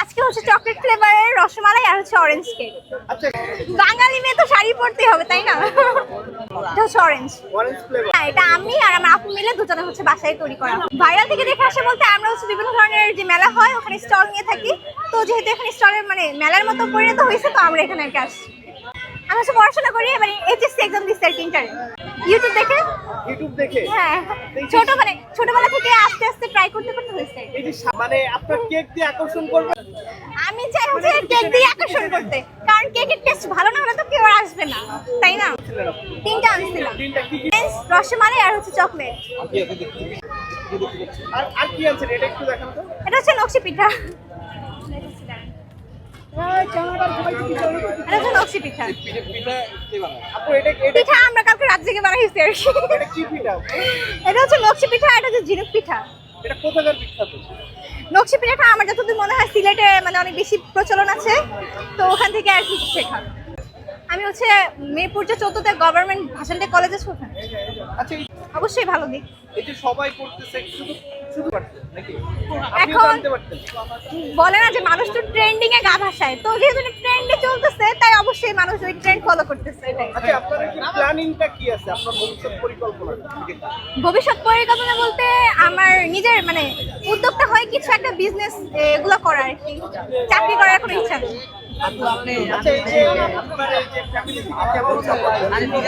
আজকে হচ্ছে চকলেট ফ্লেভারের রসমালাই আর হচ্ছে অরেঞ্জ কেক। আচ্ছা, বাঙালি মেয়ে তো শাড়ি পরতেই হবে তাই না? এটা হচ্ছে অরেঞ্জ। Orange flavour. হ্যাঁ, এটা আমি আর আমার আপু মিলে দুজনে হচ্ছে বাসায় তৈরি করা। ভাইরাল থেকে দেখে আসে বলতে আমরা হচ্ছে বিভিন্ন ধরনের যে মেলা হয় ওখানে স্টল নিয়ে থাকি। তো যেহেতু এখানে স্টলের মানে মেলার মতো পরিণত হয়েছে তো আমরা এখানে আর কি আসি। আমি হচ্ছে পড়াশোনা করি, এবার এইচএসসি এক্সাম দিচ্ছি আর কি ইন্টারে। ইউটিউব দেখে। ইউটিউব দেখে? হ্যাঁ, ছোটবেলা থেকে আস্তে আস্তে ট্রাই করতে করতে হয়েছে। এই যে মানে আপনার কেক দিয়ে আকর্ষণ করবে। আমি চাই হচ্ছে কেক দিয়ে আকর্ষণ করতে, কারণ কেকের টেস্ট ভালো না হলে তো কেউ আর আসবে না, তাই না? তিনটা আনছিলাম, তিনটা কি কি? রসমালাই আর হচ্ছে চকলেট। আর কি আনছেন এটা একটু দেখান তো। এটা হচ্ছে নকশি পিঠা। এটা হচ্ছে নকশি পিঠা। আপু এটা পিঠা আমরা কালকে রাত জেগে বানাইছি আর কি। এটা কি পিঠা? এটা হচ্ছে নকশি পিঠা, এটা হচ্ছে ঝিনুক পিঠা। এটা কোথাকার বিখ্যাত? নকশি পিঠাটা আমার যতদূর মনে হয় সিলেটে মানে অনেক বেশি প্রচলন আছে, তো ওখান থেকে আর কি শেখা। আমি হচ্ছে মিরপুর যে 14তে গভর্নমেন্ট ভাষান্টে কলেজ আছে ওখানে। আচ্ছা, অবশ্যই ভালো দিক। এই যে সবাই করতেছে শুধু শুধু পারতেন নাকি? আপনিও এখন জানতে পারতেন? বলে না যে মানুষ তো ট্রেন্ডিং এ গা ভাসায়, তো যেহেতু ট্রেন্ডে চলতেছে তাই অবশ্যই মানুষ ওই ট্রেন্ড ফলো করতেছে। এটাই আচ্ছা, আপনার কি প্ল্যানিংটা কি আছে? আপনার ভবিষ্যৎ পরিকল্পনা? ভবিষ্যৎ পরিকল্পনা বলতে আমার নিজের মানে উদ্যোক্তা হয় কিছু একটা বিজনেস এগুলো করার আর কি, চাকরি করার কোনো ইচ্ছা নেই। আচ্ছা, এই যে আপনার এই যে ফ্যামিলি থেকে কেমন সাপোর্ট?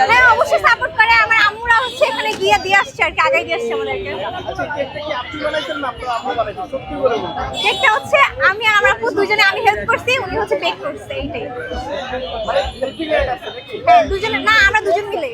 হ্যাঁ, অবশ্যই সাপোর্ট করে। আমার আম্মুরা হচ্ছে এখানে গিয়ে দিয়ে আসছে আর কি, আগে দিয়ে আসছে আমাদেরকে। আচ্ছা, কেকটা কি আপনি বানাইছেন না আপনার আম্মু বানাইছেন? সত্যি করে বলুন। কেকটা হচ্ছে আমি আর আমার আপু দুজনে, আমি হেল্প করছি, উনি হচ্ছে বেক করছে, এইটাই। মানে হেল্পিং হ্যান্ড আছে নাকি? হ্যাঁ, দুজনে না, আমরা দুজন মিলে।